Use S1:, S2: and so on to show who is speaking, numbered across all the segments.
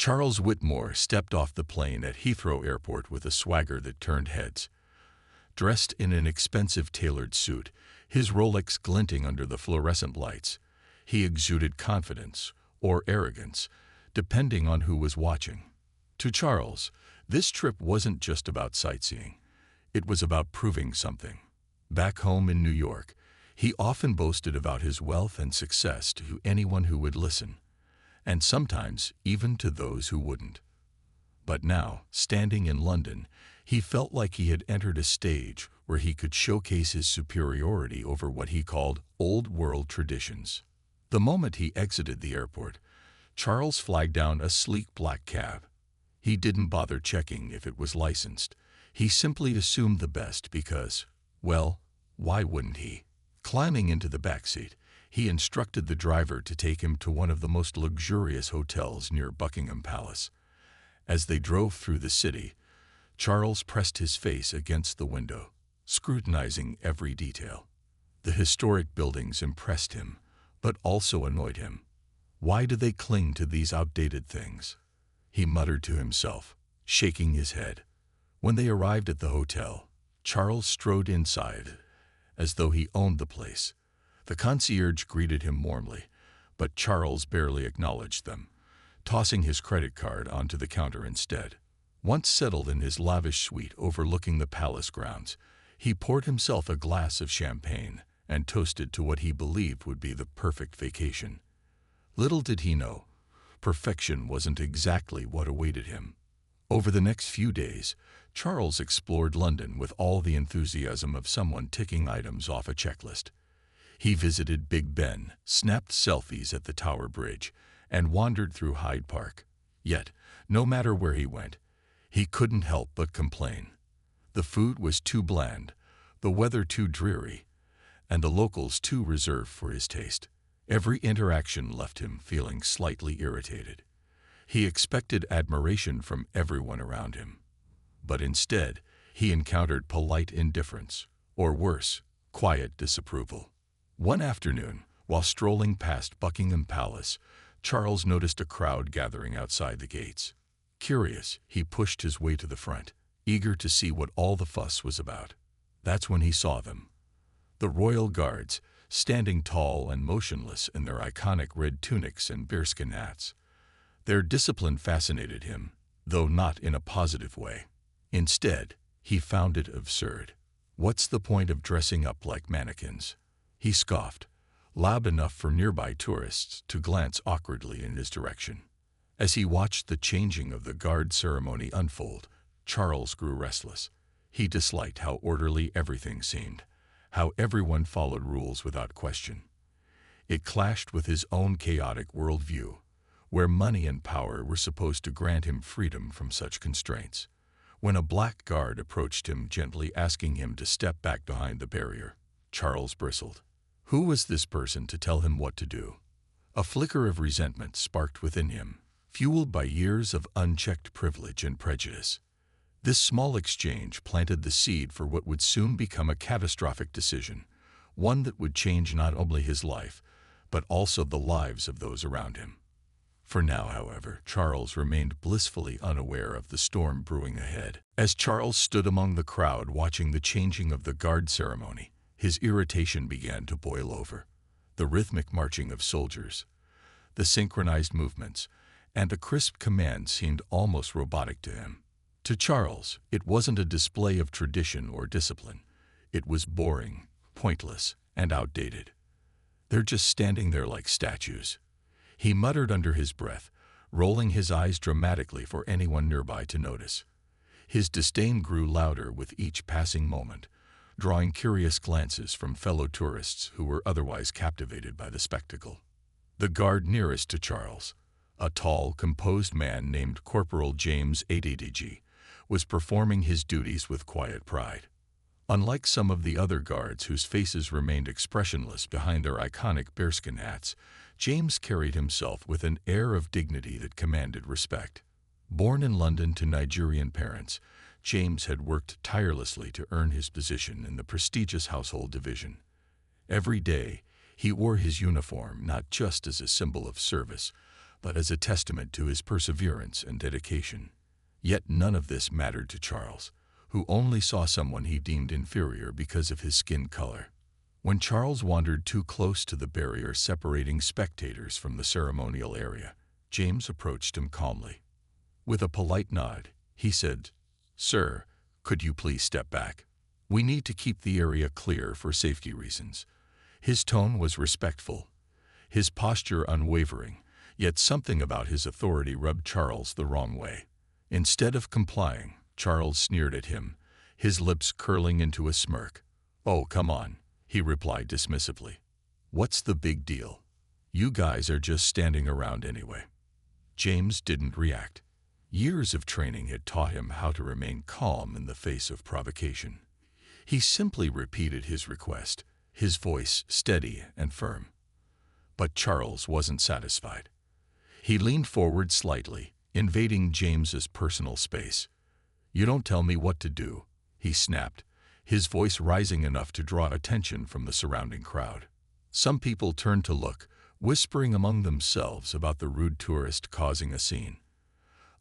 S1: Charles Whitmore stepped off the plane at Heathrow Airport with a swagger that turned heads. Dressed in an expensive tailored suit, his Rolex glinting under the fluorescent lights, he exuded confidence or arrogance, depending on who was watching. To Charles, this trip wasn't just about sightseeing. It was about proving something. Back home in New York, he often boasted about his wealth and success to anyone who would listen, and sometimes even to those who wouldn't. But now, standing in London, he felt like he had entered a stage where he could showcase his superiority over what he called old-world traditions. The moment he exited the airport, Charles flagged down a sleek black cab. He didn't bother checking if it was licensed. He simply assumed the best because, well, why wouldn't he? Climbing into the backseat, he instructed the driver to take him to one of the most luxurious hotels near Buckingham Palace. As they drove through the city, Charles pressed his face against the window, scrutinizing every detail. The historic buildings impressed him, but also annoyed him. Why do they cling to these outdated things? He muttered to himself, shaking his head. When they arrived at the hotel, Charles strode inside as though he owned the place. The concierge greeted him warmly, but Charles barely acknowledged them, tossing his credit card onto the counter instead. Once settled in his lavish suite overlooking the palace grounds, he poured himself a glass of champagne and toasted to what he believed would be the perfect vacation. Little did he know, perfection wasn't exactly what awaited him. Over the next few days, Charles explored London with all the enthusiasm of someone ticking items off a checklist. He visited Big Ben, snapped selfies at the Tower Bridge, and wandered through Hyde Park. Yet, no matter where he went, he couldn't help but complain. The food was too bland, the weather too dreary, and the locals too reserved for his taste. Every interaction left him feeling slightly irritated. He expected admiration from everyone around him. But instead, he encountered polite indifference, or worse, quiet disapproval. One afternoon, while strolling past Buckingham Palace, Charles noticed a crowd gathering outside the gates. Curious, he pushed his way to the front, eager to see what all the fuss was about. That's when he saw them. The royal guards, standing tall and motionless in their iconic red tunics and bearskin hats. Their discipline fascinated him, though not in a positive way. Instead, he found it absurd. What's the point of dressing up like mannequins? He scoffed, loud enough for nearby tourists to glance awkwardly in his direction. As he watched the changing of the guard ceremony unfold, Charles grew restless. He disliked how orderly everything seemed, how everyone followed rules without question. It clashed with his own chaotic worldview, where money and power were supposed to grant him freedom from such constraints. When a black guard approached him gently asking him to step back behind the barrier, Charles bristled. Who was this person to tell him what to do? A flicker of resentment sparked within him, fueled by years of unchecked privilege and prejudice. This small exchange planted the seed for what would soon become a catastrophic decision, one that would change not only his life, but also the lives of those around him. For now, however, Charles remained blissfully unaware of the storm brewing ahead. As Charles stood among the crowd watching the changing of the guard ceremony, his irritation began to boil over. The rhythmic marching of soldiers, the synchronized movements, and the crisp command seemed almost robotic to him. To Charles, it wasn't a display of tradition or discipline. It was boring, pointless, and outdated. They're just standing there like statues. He muttered under his breath, rolling his eyes dramatically for anyone nearby to notice. His disdain grew louder with each passing moment, drawing curious glances from fellow tourists who were otherwise captivated by the spectacle. The guard nearest to Charles, a tall, composed man named Corporal James ADDG, was performing his duties with quiet pride. Unlike some of the other guards whose faces remained expressionless behind their iconic bearskin hats, James carried himself with an air of dignity that commanded respect. Born in London to Nigerian parents, James had worked tirelessly to earn his position in the prestigious household division. Every day, he wore his uniform not just as a symbol of service, but as a testament to his perseverance and dedication. Yet none of this mattered to Charles, who only saw someone he deemed inferior because of his skin color. When Charles wandered too close to the barrier separating spectators from the ceremonial area, James approached him calmly. With a polite nod, he said, "Sir, could you please step back? We need to keep the area clear for safety reasons." His tone was respectful, his posture unwavering, yet something about his authority rubbed Charles the wrong way. Instead of complying, Charles sneered at him, his lips curling into a smirk. "Oh, come on," he replied dismissively. "What's the big deal? You guys are just standing around anyway." James didn't react. Years of training had taught him how to remain calm in the face of provocation. He simply repeated his request, his voice steady and firm. But Charles wasn't satisfied. He leaned forward slightly, invading James's personal space. "You don't tell me what to do," he snapped, his voice rising enough to draw attention from the surrounding crowd. Some people turned to look, whispering among themselves about the rude tourist causing a scene.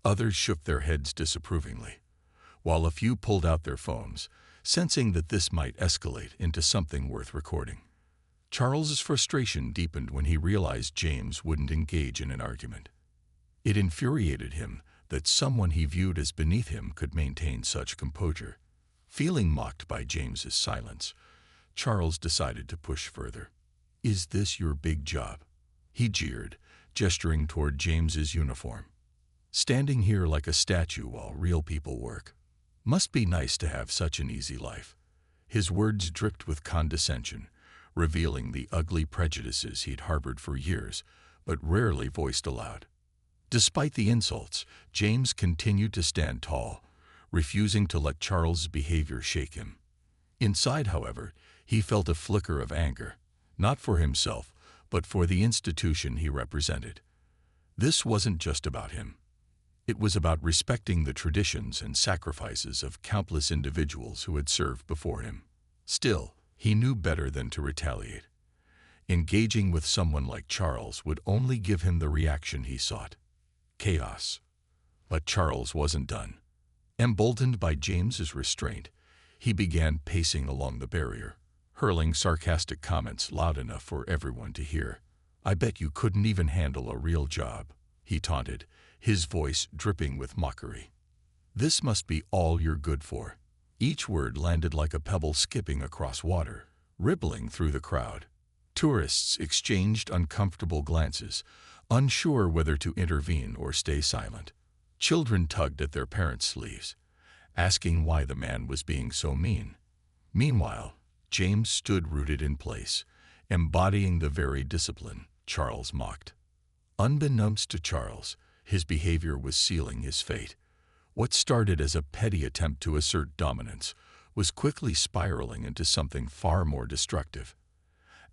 S1: Others shook their heads disapprovingly, while a few pulled out their phones, sensing that this might escalate into something worth recording. Charles's frustration deepened when he realized James wouldn't engage in an argument. It infuriated him that someone he viewed as beneath him could maintain such composure. Feeling mocked by James's silence, Charles decided to push further. "Is this your big job?" he jeered, gesturing toward James's uniform. "Standing here like a statue while real people work. Must be nice to have such an easy life." His words dripped with condescension, revealing the ugly prejudices he'd harbored for years, but rarely voiced aloud. Despite the insults, James continued to stand tall, refusing to let Charles's behavior shake him. Inside, however, he felt a flicker of anger, not for himself, but for the institution he represented. This wasn't just about him. It was about respecting the traditions and sacrifices of countless individuals who had served before him. Still, he knew better than to retaliate. Engaging with someone like Charles would only give him the reaction he sought: chaos. But Charles wasn't done. Emboldened by James's restraint, he began pacing along the barrier, hurling sarcastic comments loud enough for everyone to hear. "I bet you couldn't even handle a real job," he taunted, his voice dripping with mockery. "This must be all you're good for." Each word landed like a pebble skipping across water, rippling through the crowd. Tourists exchanged uncomfortable glances, unsure whether to intervene or stay silent. Children tugged at their parents' sleeves, asking why the man was being so mean. Meanwhile, James stood rooted in place, embodying the very discipline Charles mocked. Unbeknownst to Charles, his behavior was sealing his fate. What started as a petty attempt to assert dominance was quickly spiraling into something far more destructive.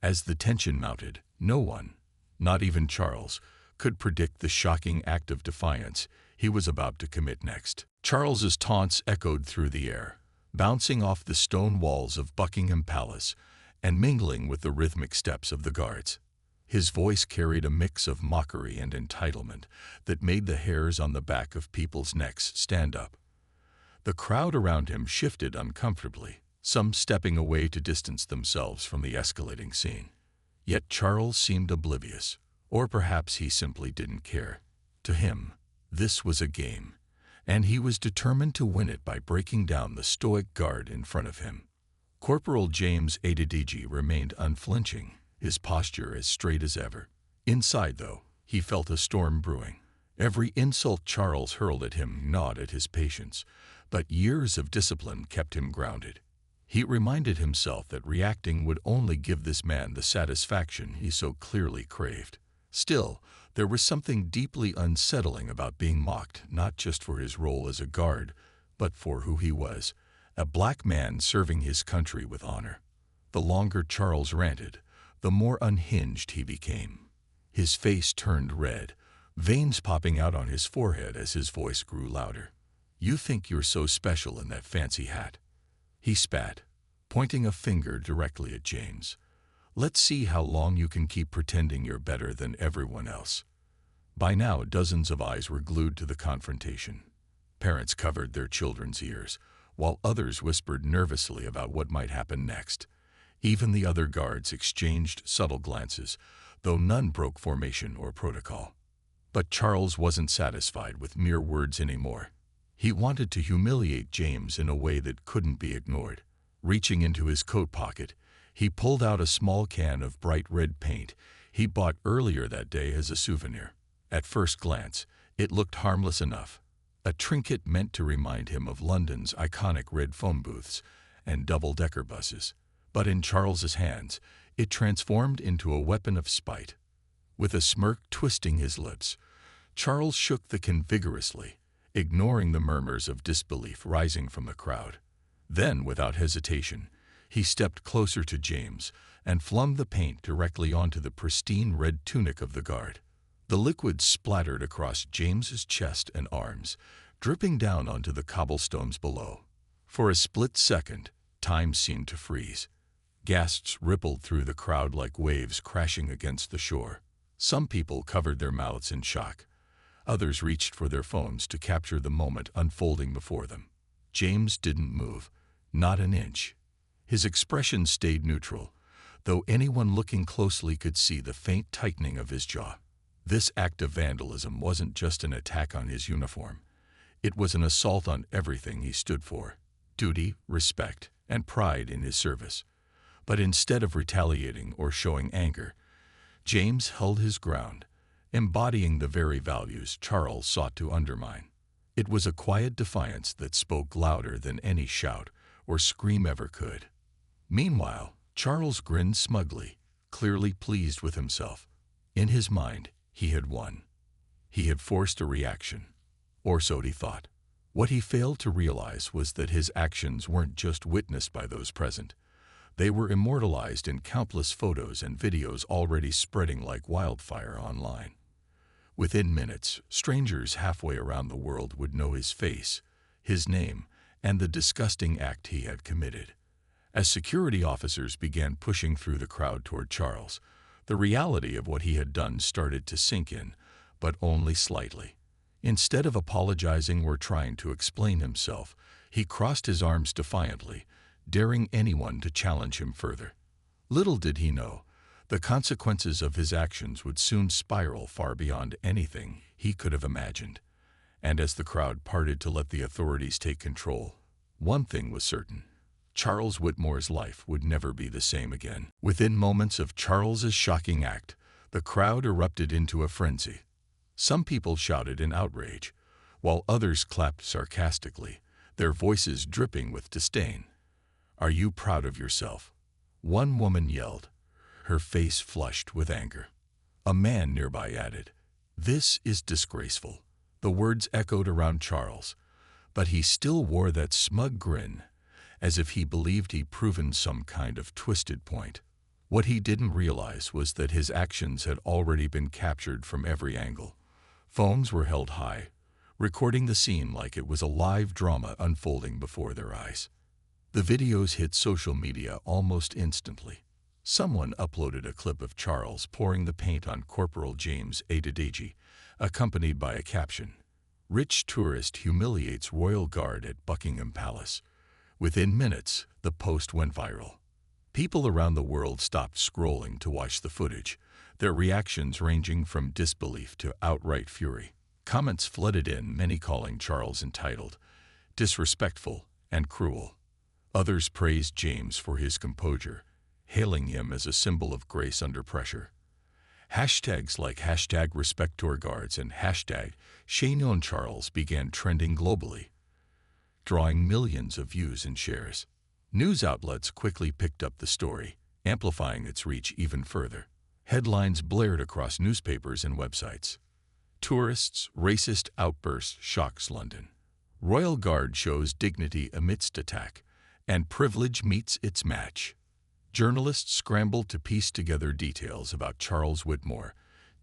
S1: As the tension mounted, no one, not even Charles, could predict the shocking act of defiance he was about to commit next. Charles's taunts echoed through the air, bouncing off the stone walls of Buckingham Palace and mingling with the rhythmic steps of the guards. His voice carried a mix of mockery and entitlement that made the hairs on the back of people's necks stand up. The crowd around him shifted uncomfortably, some stepping away to distance themselves from the escalating scene. Yet Charles seemed oblivious, or perhaps he simply didn't care. To him, this was a game, and he was determined to win it by breaking down the stoic guard in front of him. Corporal James Adediji remained unflinching, his posture as straight as ever. Inside, though, he felt a storm brewing. Every insult Charles hurled at him gnawed at his patience, but years of discipline kept him grounded. He reminded himself that reacting would only give this man the satisfaction he so clearly craved. Still, there was something deeply unsettling about being mocked, not just for his role as a guard, but for who he was, a black man serving his country with honor. The longer Charles ranted, the more unhinged he became. His face turned red, veins popping out on his forehead as his voice grew louder. "You think you're so special in that fancy hat?" he spat, pointing a finger directly at James. "Let's see how long you can keep pretending you're better than everyone else." By now, dozens of eyes were glued to the confrontation. Parents covered their children's ears, while others whispered nervously about what might happen next. Even the other guards exchanged subtle glances, though none broke formation or protocol. But Charles wasn't satisfied with mere words anymore. He wanted to humiliate James in a way that couldn't be ignored. Reaching into his coat pocket, he pulled out a small can of bright red paint he bought earlier that day as a souvenir. At first glance, it looked harmless enough, a trinket meant to remind him of London's iconic red phone booths and double-decker buses. But in Charles's hands, it transformed into a weapon of spite. With a smirk twisting his lips, Charles shook the can vigorously, ignoring the murmurs of disbelief rising from the crowd. Then, without hesitation, he stepped closer to James and flung the paint directly onto the pristine red tunic of the guard. The liquid splattered across James's chest and arms, dripping down onto the cobblestones below. For a split second, time seemed to freeze. Gasps rippled through the crowd like waves crashing against the shore. Some people covered their mouths in shock. Others reached for their phones to capture the moment unfolding before them. James didn't move, not an inch. His expression stayed neutral, though anyone looking closely could see the faint tightening of his jaw. This act of vandalism wasn't just an attack on his uniform. It was an assault on everything he stood for: duty, respect, and pride in his service. But instead of retaliating or showing anger, James held his ground, embodying the very values Charles sought to undermine. It was a quiet defiance that spoke louder than any shout or scream ever could. Meanwhile, Charles grinned smugly, clearly pleased with himself. In his mind, he had won. He had forced a reaction, or so he thought. What he failed to realize was that his actions weren't just witnessed by those present. They were immortalized in countless photos and videos already spreading like wildfire online. Within minutes, strangers halfway around the world would know his face, his name, and the disgusting act he had committed. As security officers began pushing through the crowd toward Charles, the reality of what he had done started to sink in, but only slightly. Instead of apologizing or trying to explain himself, he crossed his arms defiantly, daring anyone to challenge him further. Little did he know, the consequences of his actions would soon spiral far beyond anything he could have imagined. And as the crowd parted to let the authorities take control, one thing was certain: Charles Whitmore's life would never be the same again. Within moments of Charles's shocking act, the crowd erupted into a frenzy. Some people shouted in outrage, while others clapped sarcastically, their voices dripping with disdain. "Are you proud of yourself?" one woman yelled, her face flushed with anger. A man nearby added, "This is disgraceful." The words echoed around Charles, but he still wore that smug grin, as if he believed he'd proven some kind of twisted point. What he didn't realize was that his actions had already been captured from every angle. Phones were held high, recording the scene like it was a live drama unfolding before their eyes. The videos hit social media almost instantly. Someone uploaded a clip of Charles pouring the paint on Corporal James Adedeji, accompanied by a caption, "Rich tourist humiliates royal guard at Buckingham Palace." Within minutes, the post went viral. People around the world stopped scrolling to watch the footage, their reactions ranging from disbelief to outright fury. Comments flooded in, many calling Charles entitled, disrespectful, and cruel. Others praised James for his composure, hailing him as a symbol of grace under pressure. Hashtags like #RespectTourGuards and #ShaineOnCharles began trending globally, drawing millions of views and shares. News outlets quickly picked up the story, amplifying its reach even further. Headlines blared across newspapers and websites. "Tourists' racist outburst shocks London." "Royal Guard shows dignity amidst attack," and "privilege meets its match." Journalists scrambled to piece together details about Charles Whitmore,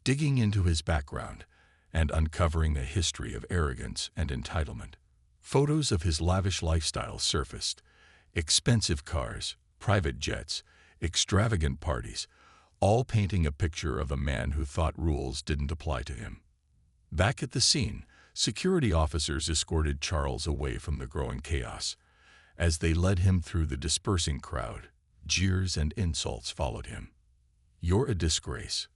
S1: digging into his background and uncovering a history of arrogance and entitlement. Photos of his lavish lifestyle surfaced: expensive cars, private jets, extravagant parties, all painting a picture of a man who thought rules didn't apply to him. Back at the scene, security officers escorted Charles away from the growing chaos. As they led him through the dispersing crowd, jeers and insults followed him. "You're a disgrace,"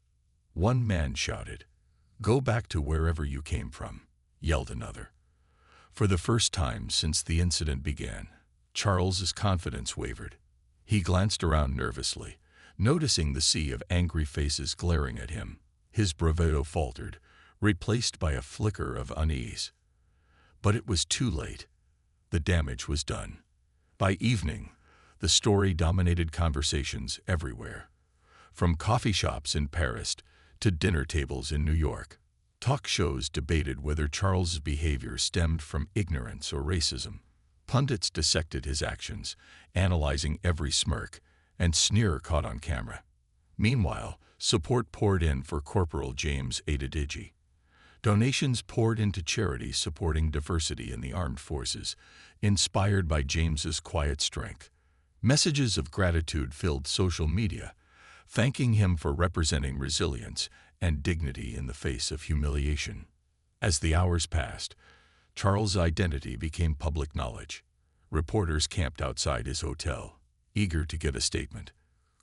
S1: one man shouted. "Go back to wherever you came from," yelled another. For the first time since the incident began, Charles's confidence wavered. He glanced around nervously, noticing the sea of angry faces glaring at him. His bravado faltered, replaced by a flicker of unease. But it was too late. The damage was done. By evening, the story dominated conversations everywhere. From coffee shops in Paris to dinner tables in New York, talk shows debated whether Charles's behavior stemmed from ignorance or racism. Pundits dissected his actions, analyzing every smirk and sneer caught on camera. Meanwhile, support poured in for Corporal James Adedeji. Donations poured into charities supporting diversity in the armed forces, inspired by James's quiet strength. Messages of gratitude filled social media, thanking him for representing resilience and dignity in the face of humiliation. As the hours passed, Charles' identity became public knowledge. Reporters camped outside his hotel, eager to get a statement.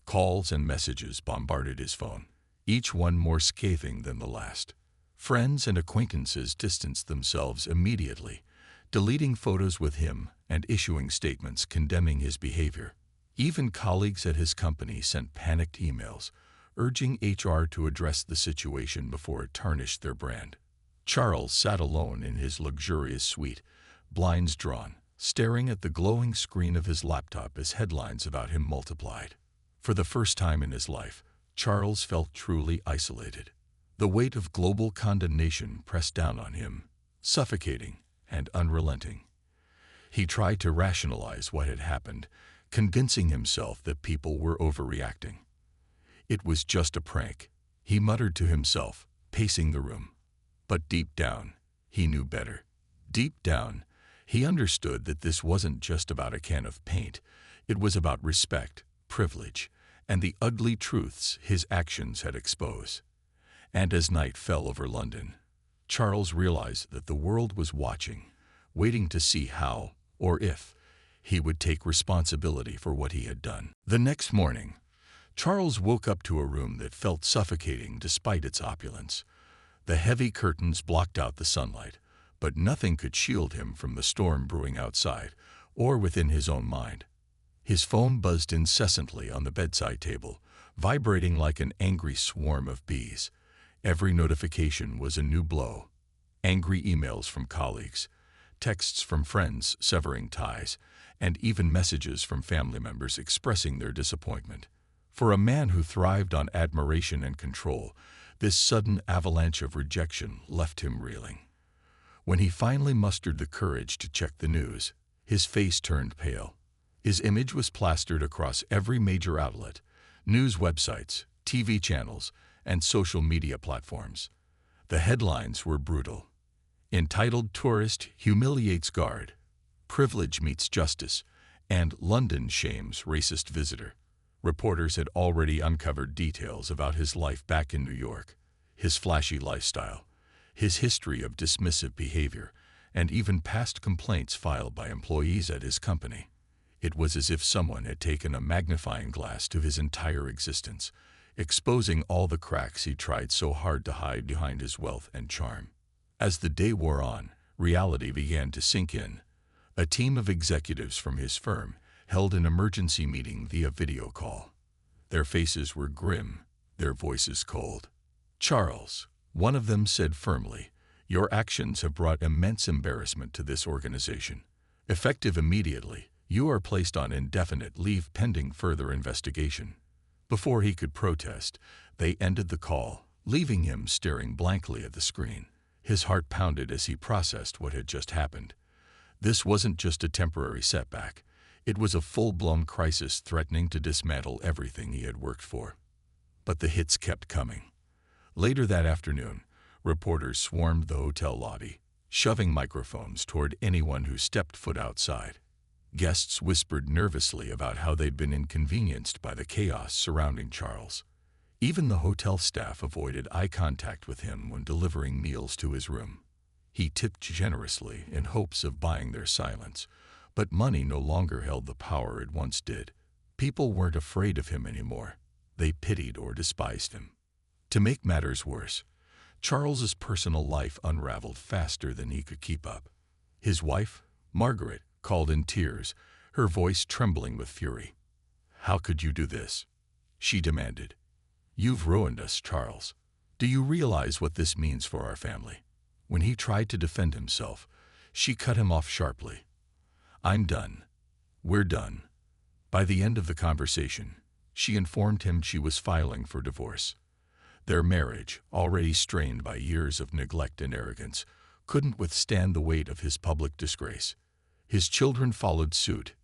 S1: Calls and messages bombarded his phone, each one more scathing than the last. Friends and acquaintances distanced themselves immediately, deleting photos with him and issuing statements condemning his behavior. Even colleagues at his company sent panicked emails, urging HR to address the situation before it tarnished their brand. Charles sat alone in his luxurious suite, blinds drawn, staring at the glowing screen of his laptop as headlines about him multiplied. For the first time in his life, Charles felt truly isolated. The weight of global condemnation pressed down on him, suffocating and unrelenting. He tried to rationalize what had happened, convincing himself that people were overreacting. It was just a prank, he muttered to himself, pacing the room. But deep down, he knew better. Deep down, he understood that this wasn't just about a can of paint. It was about respect, privilege, and the ugly truths his actions had exposed. And as night fell over London, Charles realized that the world was watching, waiting to see how, or if, he would take responsibility for what he had done. The next morning, Charles woke up to a room that felt suffocating despite its opulence. The heavy curtains blocked out the sunlight, but nothing could shield him from the storm brewing outside or within his own mind. His phone buzzed incessantly on the bedside table, vibrating like an angry swarm of bees. Every notification was a new blow. Angry emails from colleagues, texts from friends severing ties, and even messages from family members expressing their disappointment. For a man who thrived on admiration and control, this sudden avalanche of rejection left him reeling. When he finally mustered the courage to check the news, his face turned pale. His image was plastered across every major outlet, news websites, TV channels, and social media platforms. The headlines were brutal. Entitled "Tourist Humiliates Guard," "Privilege Meets Justice," and "London Shames Racist Visitor." Reporters had already uncovered details about his life back in New York, his flashy lifestyle, his history of dismissive behavior, and even past complaints filed by employees at his company. It was as if someone had taken a magnifying glass to his entire existence, exposing all the cracks he tried so hard to hide behind his wealth and charm. As the day wore on, reality began to sink in. A team of executives from his firm held an emergency meeting via video call. Their faces were grim, their voices cold. "Charles," one of them said firmly, "your actions have brought immense embarrassment to this organization. Effective immediately, you are placed on indefinite leave pending further investigation." Before he could protest, they ended the call, leaving him staring blankly at the screen. His heart pounded as he processed what had just happened. This wasn't just a temporary setback. It was a full-blown crisis threatening to dismantle everything he had worked for. But the hits kept coming. Later that afternoon, reporters swarmed the hotel lobby, shoving microphones toward anyone who stepped foot outside. Guests whispered nervously about how they'd been inconvenienced by the chaos surrounding Charles. Even the hotel staff avoided eye contact with him when delivering meals to his room. He tipped generously in hopes of buying their silence, but money no longer held the power it once did. People weren't afraid of him anymore. They pitied or despised him. To make matters worse, Charles's personal life unraveled faster than he could keep up. His wife, Margaret, called in tears, her voice trembling with fury. "How could you do this?" she demanded. "You've ruined us, Charles. Do you realize what this means for our family?" When he tried to defend himself, she cut him off sharply. "I'm done. We're done." By the end of the conversation, she informed him she was filing for divorce. Their marriage, already strained by years of neglect and arrogance, couldn't withstand the weight of his public disgrace. His children followed suit.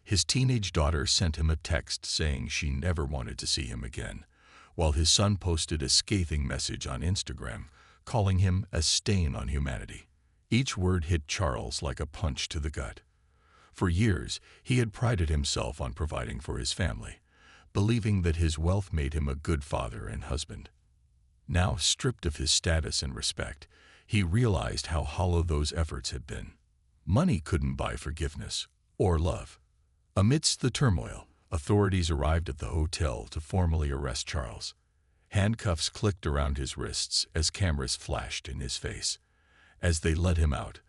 S1: His teenage daughter sent him a text saying she never wanted to see him again, while his son posted a scathing message on Instagram, calling him a stain on humanity. Each word hit Charles like a punch to the gut. For years, he had prided himself on providing for his family, believing that his wealth made him a good father and husband. Now, stripped of his status and respect, he realized how hollow those efforts had been. Money couldn't buy forgiveness or love. Amidst the turmoil, authorities arrived at the hotel to formally arrest Charles. Handcuffs clicked around his wrists as cameras flashed in his face. As they led him out,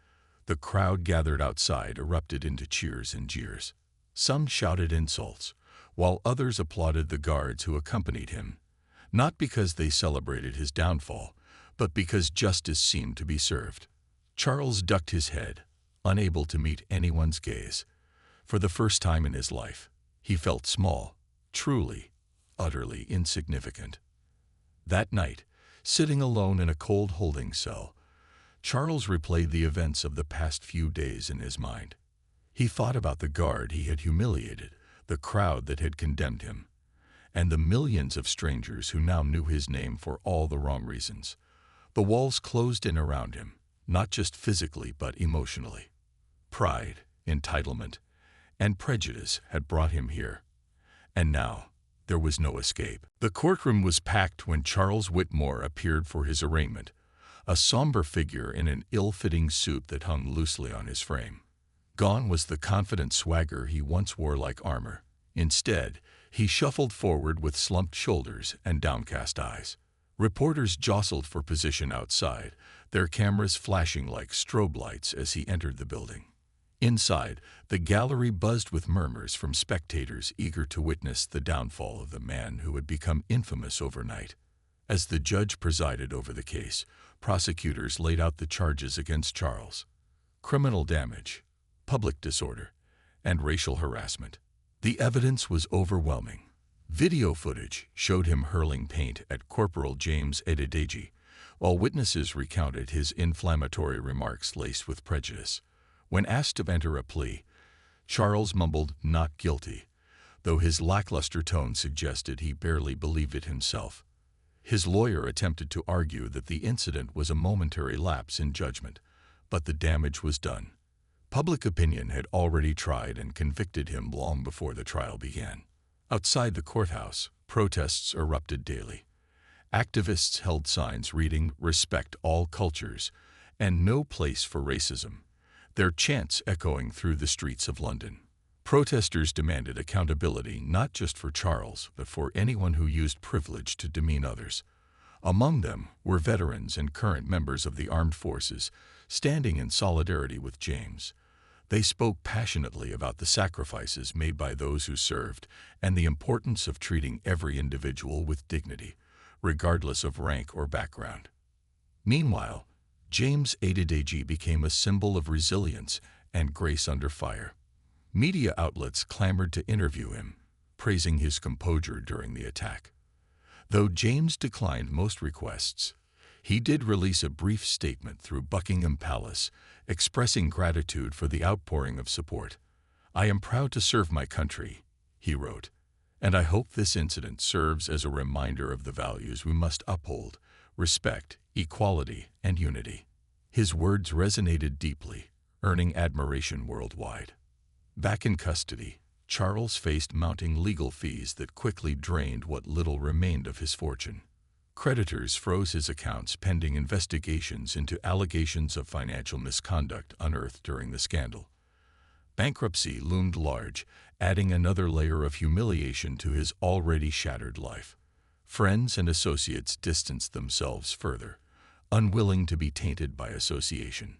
S1: the crowd gathered outside erupted into cheers and jeers. Some shouted insults, while others applauded the guards who accompanied him, not because they celebrated his downfall, but because justice seemed to be served. Charles ducked his head, unable to meet anyone's gaze. For the first time in his life, he felt small, truly, utterly insignificant. That night, sitting alone in a cold holding cell, Charles replayed the events of the past few days in his mind. He thought about the guard he had humiliated, the crowd that had condemned him, and the millions of strangers who now knew his name for all the wrong reasons. The walls closed in around him, not just physically but emotionally. Pride, entitlement, and prejudice had brought him here, and now there was no escape. The courtroom was packed when Charles Whitmore appeared for his arraignment, a somber figure in an ill-fitting suit that hung loosely on his frame. Gone was the confident swagger he once wore like armor. Instead, he shuffled forward with slumped shoulders and downcast eyes. Reporters jostled for position outside, their cameras flashing like strobe lights as he entered the building. Inside, the gallery buzzed with murmurs from spectators eager to witness the downfall of the man who had become infamous overnight. As the judge presided over the case, prosecutors laid out the charges against Charles: criminal damage, public disorder, and racial harassment. The evidence was overwhelming. Video footage showed him hurling paint at Corporal James Adedeji, while witnesses recounted his inflammatory remarks laced with prejudice. When asked to enter a plea, Charles mumbled "not guilty," though his lackluster tone suggested he barely believed it himself. His lawyer attempted to argue that the incident was a momentary lapse in judgment, but the damage was done. Public opinion had already tried and convicted him long before the trial began. Outside the courthouse, protests erupted daily. Activists held signs reading "Respect all cultures" and "No place for racism," their chants echoing through the streets of London. Protesters demanded accountability not just for Charles, but for anyone who used privilege to demean others. Among them were veterans and current members of the armed forces, standing in solidarity with James. They spoke passionately about the sacrifices made by those who served and the importance of treating every individual with dignity, regardless of rank or background. Meanwhile, James Adedeji became a symbol of resilience and grace under fire. Media outlets clamored to interview him, praising his composure during the attack. Though James declined most requests, he did release a brief statement through Buckingham Palace, expressing gratitude for the outpouring of support. "I am proud to serve my country," he wrote, "and I hope this incident serves as a reminder of the values we must uphold: respect, equality, and unity." His words resonated deeply, earning admiration worldwide. Back in custody, Charles faced mounting legal fees that quickly drained what little remained of his fortune. Creditors froze his accounts pending investigations into allegations of financial misconduct unearthed during the scandal. Bankruptcy loomed large, adding another layer of humiliation to his already shattered life. Friends and associates distanced themselves further, unwilling to be tainted by association.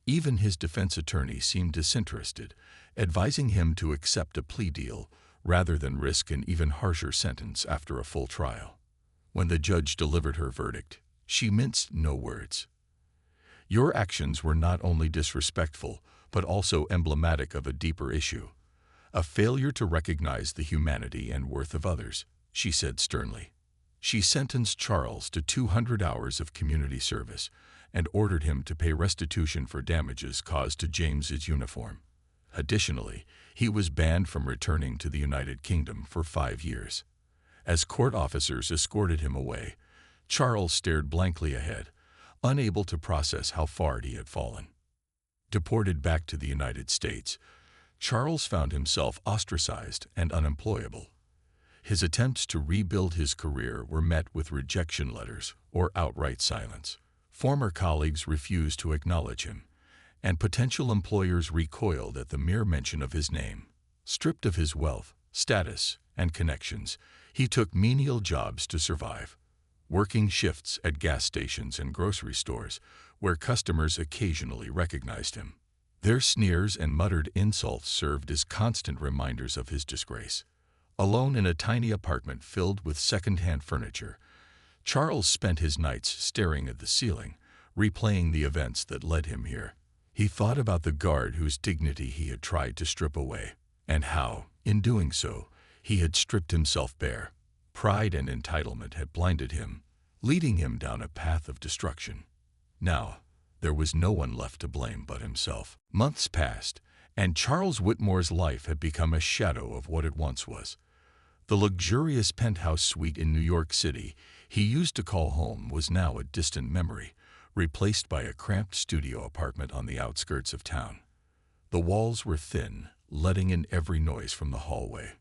S1: Even his defense attorney seemed disinterested, advising him to accept a plea deal rather than risk an even harsher sentence after a full trial. When the judge delivered her verdict, she minced no words. "Your actions were not only disrespectful, but also emblematic of a deeper issue, a failure to recognize the humanity and worth of others," she said sternly. She sentenced Charles to 200 hours of community service and ordered him to pay restitution for damages caused to James's uniform. Additionally, he was banned from returning to the United Kingdom for 5 years. As court officers escorted him away, Charles stared blankly ahead, unable to process how far he had fallen. Deported back to the United States, Charles found himself ostracized and unemployable. His attempts to rebuild his career were met with rejection letters or outright silence. Former colleagues refused to acknowledge him, and potential employers recoiled at the mere mention of his name. Stripped of his wealth, status, and connections, he took menial jobs to survive, working shifts at gas stations and grocery stores where customers occasionally recognized him. Their sneers and muttered insults served as constant reminders of his disgrace. Alone in a tiny apartment filled with second-hand furniture, Charles spent his nights staring at the ceiling, replaying the events that led him here. He thought about the guard whose dignity he had tried to strip away, and how, in doing so, he had stripped himself bare. Pride and entitlement had blinded him, leading him down a path of destruction. Now, there was no one left to blame but himself. Months passed, and Charles Whitmore's life had become a shadow of what it once was. The luxurious penthouse suite in New York City he used to call home was now a distant memory, replaced by a cramped studio apartment on the outskirts of town. The walls were thin, letting in every noise from the hallway.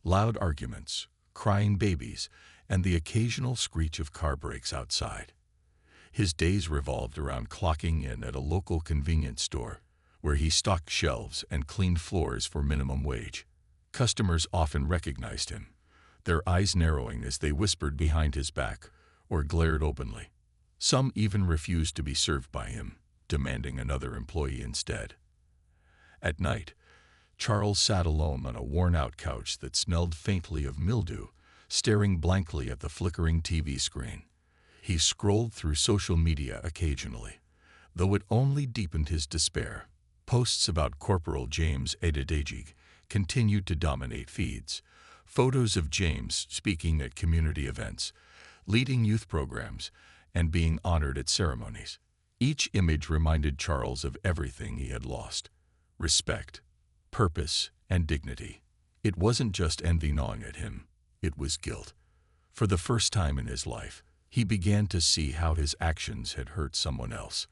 S1: Loud arguments, crying babies, and the occasional screech of car brakes outside. His days revolved around clocking in at a local convenience store, where he stocked shelves and cleaned floors for minimum wage. Customers often recognized him, their eyes narrowing as they whispered behind his back or glared openly. Some even refused to be served by him, demanding another employee instead. At night, Charles sat alone on a worn-out couch that smelled faintly of mildew, staring blankly at the flickering TV screen. He scrolled through social media occasionally, though it only deepened his despair. Posts about Corporal James Adedejig continued to dominate feeds. Photos of James speaking at community events, leading youth programs, and being honored at ceremonies. Each image reminded Charles of everything he had lost: respect, purpose, and dignity. It wasn't just envy gnawing at him, it was guilt. For the first time in his life, he began to see how his actions had hurt someone else.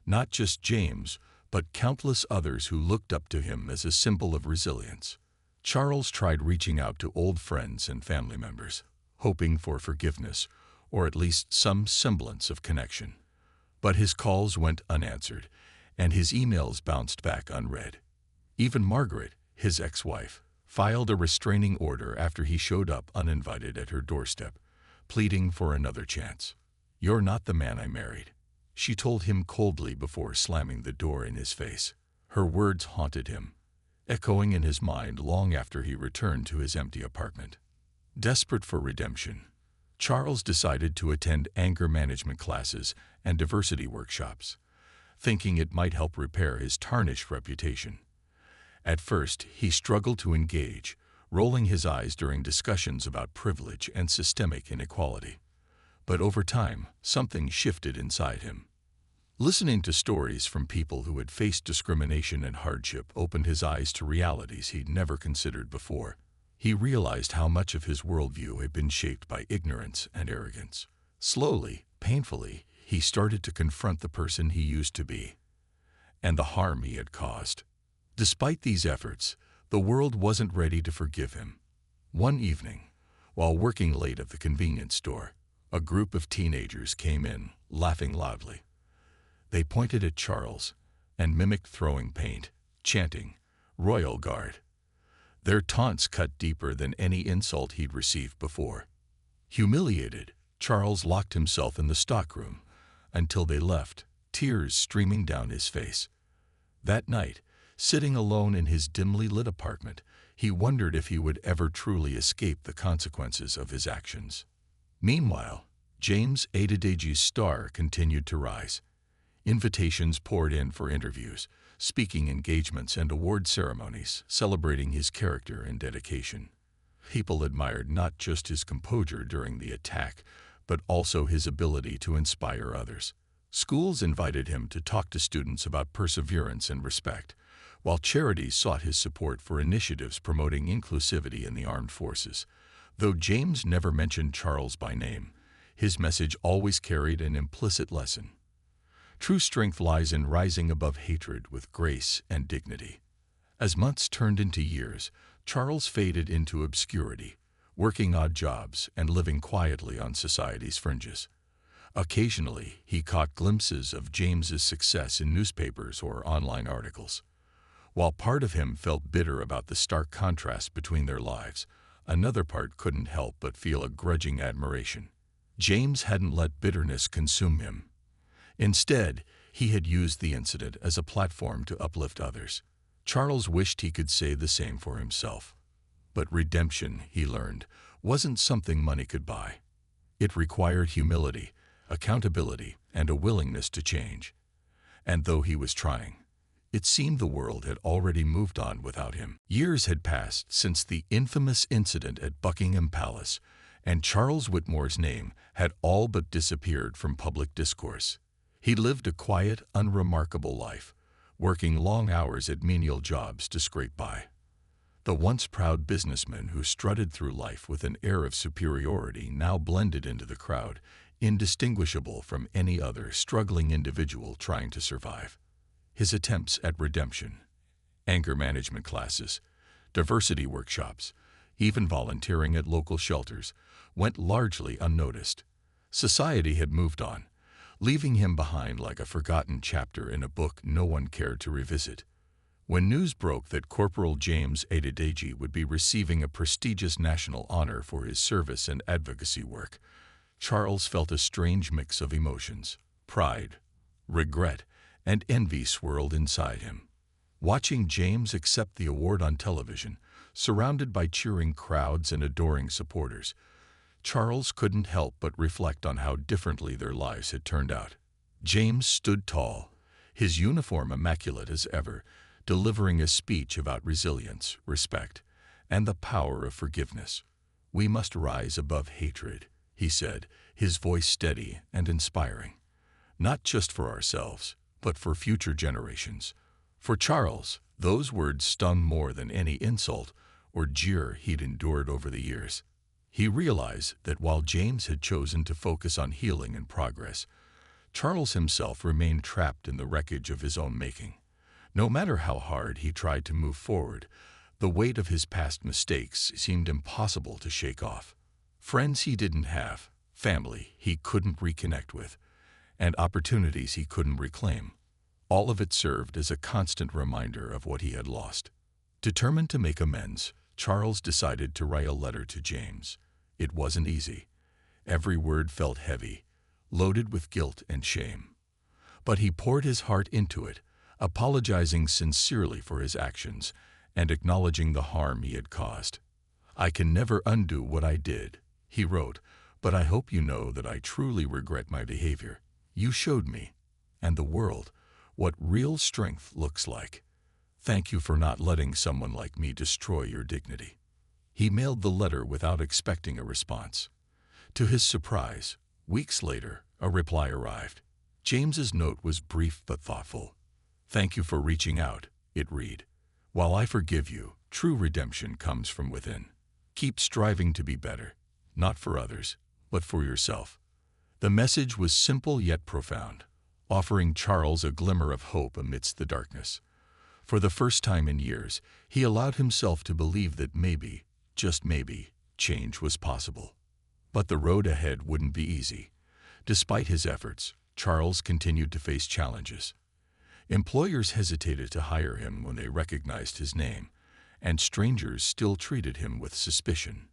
S1: Not just James, but countless others who looked up to him as a symbol of resilience. Charles tried reaching out to old friends and family members, hoping for forgiveness or at least some semblance of connection. But his calls went unanswered, and his emails bounced back unread. Even Margaret, his ex-wife, filed a restraining order after he showed up uninvited at her doorstep, pleading for another chance. "You're not the man I married," she told him coldly before slamming the door in his face. Her words haunted him, echoing in his mind long after he returned to his empty apartment. Desperate for redemption, Charles decided to attend anger management classes and diversity workshops, thinking it might help repair his tarnished reputation. At first, he struggled to engage, rolling his eyes during discussions about privilege and systemic inequality. But over time, something shifted inside him. Listening to stories from people who had faced discrimination and hardship opened his eyes to realities he'd never considered before. He realized how much of his worldview had been shaped by ignorance and arrogance. Slowly, painfully, he started to confront the person he used to be and the harm he had caused. Despite these efforts, The world wasn't ready to forgive him. One evening, while working late at the convenience store, a group of teenagers came in, laughing loudly. They pointed at Charles and mimicked throwing paint, chanting, "Royal Guard." Their taunts cut deeper than any insult he'd received before. Humiliated, Charles locked himself in the stockroom until they left, tears streaming down his face. That night, sitting alone in his dimly lit apartment, he wondered if he would ever truly escape the consequences of his actions. Meanwhile, James Adedeji's star continued to rise. Invitations poured in for interviews, speaking engagements, and award ceremonies celebrating his character and dedication. People admired not just his composure during the attack, but also his ability to inspire others. Schools invited him to talk to students about perseverance and respect, while charities sought his support for initiatives promoting inclusivity in the armed forces. Though James never mentioned Charles by name, his message always carried an implicit lesson. True strength lies in rising above hatred with grace and dignity. As months turned into years, Charles faded into obscurity, working odd jobs and living quietly on society's fringes. Occasionally, he caught glimpses of James's success in newspapers or online articles. While part of him felt bitter about the stark contrast between their lives, another part couldn't help but feel a grudging admiration. James hadn't let bitterness consume him. Instead, he had used the incident as a platform to uplift others. Charles wished he could say the same for himself. But redemption, he learned, wasn't something money could buy. It required humility, accountability, and a willingness to change. And though he was trying, it seemed the world had already moved on without him. Years had passed since the infamous incident at Buckingham Palace, and Charles Whitmore's name had all but disappeared from public discourse. He lived a quiet, unremarkable life, working long hours at menial jobs to scrape by. The once proud businessman who strutted through life with an air of superiority now blended into the crowd, indistinguishable from any other struggling individual trying to survive. His attempts at redemption, anger management classes, diversity workshops, even volunteering at local shelters, went largely unnoticed. Society had moved on, leaving him behind like a forgotten chapter in a book no one cared to revisit. When news broke that Corporal James Adedeji would be receiving a prestigious national honor for his service and advocacy work, Charles felt a strange mix of emotions. Pride, regret, and envy swirled inside him. Watching James accept the award on television, surrounded by cheering crowds and adoring supporters, Charles couldn't help but reflect on how differently their lives had turned out. James stood tall, his uniform immaculate as ever, delivering a speech about resilience, respect, and the power of forgiveness. "We must rise above hatred," he said, his voice steady and inspiring. "Not just for ourselves, but for future generations." For Charles, those words stung more than any insult or jeer he'd endured over the years. He realized that while James had chosen to focus on healing and progress, Charles himself remained trapped in the wreckage of his own making. No matter how hard he tried to move forward, the weight of his past mistakes seemed impossible to shake off. Friends he didn't have, family he couldn't reconnect with, and opportunities he couldn't reclaim. All of it served as a constant reminder of what he had lost. Determined to make amends, Charles decided to write a letter to James. It wasn't easy. Every word felt heavy, loaded with guilt and shame. But he poured his heart into it, apologizing sincerely for his actions and acknowledging the harm he had caused. "I can never undo what I did," he wrote, "but I hope you know that I truly regret my behavior. You showed me, and the world, what real strength looks like. Thank you for not letting someone like me destroy your dignity." He mailed the letter without expecting a response. To his surprise, weeks later, a reply arrived. James's note was brief but thoughtful. "Thank you for reaching out," it read. "While I forgive you, true redemption comes from within. Keep striving to be better, not for others, but for yourself." The message was simple yet profound, offering Charles a glimmer of hope amidst the darkness. For the first time in years, he allowed himself to believe that maybe, just maybe, change was possible. But the road ahead wouldn't be easy. Despite his efforts, Charles continued to face challenges. Employers hesitated to hire him when they recognized his name, and strangers still treated him with suspicion.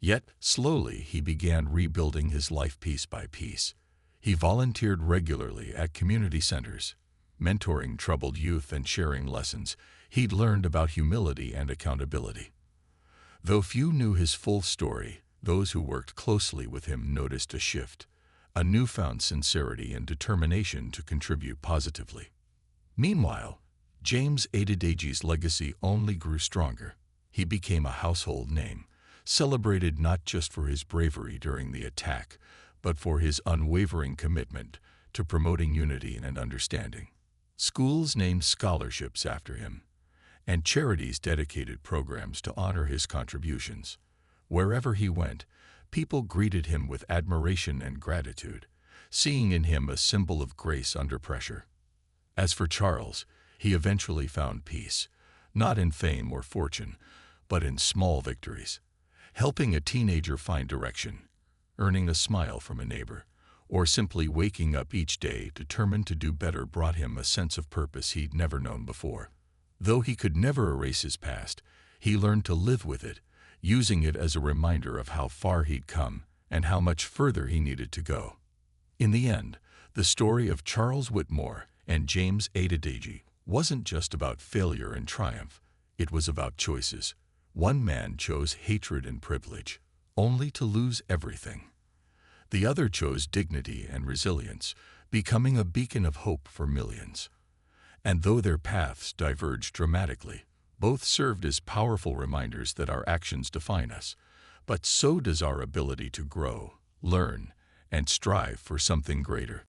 S1: Yet, slowly, he began rebuilding his life piece by piece. He volunteered regularly at community centers, mentoring troubled youth and sharing lessons he'd learned about humility and accountability. Though few knew his full story, those who worked closely with him noticed a shift, a newfound sincerity and determination to contribute positively. Meanwhile, James Adedeji's legacy only grew stronger. He became a household name, celebrated not just for his bravery during the attack, but for his unwavering commitment to promoting unity and understanding. Schools named scholarships after him, and charities dedicated programs to honor his contributions. Wherever he went, people greeted him with admiration and gratitude, seeing in him a symbol of grace under pressure. As for Charles, he eventually found peace, not in fame or fortune, but in small victories. Helping a teenager find direction, earning a smile from a neighbor, or simply waking up each day determined to do better brought him a sense of purpose he'd never known before. Though he could never erase his past, he learned to live with it, using it as a reminder of how far he'd come and how much further he needed to go. In the end, the story of Charles Whitmore and James Adedeji wasn't just about failure and triumph. It was about choices. One man chose hatred and privilege, only to lose everything. The other chose dignity and resilience, becoming a beacon of hope for millions. And though their paths diverged dramatically, both served as powerful reminders that our actions define us, but so does our ability to grow, learn, and strive for something greater.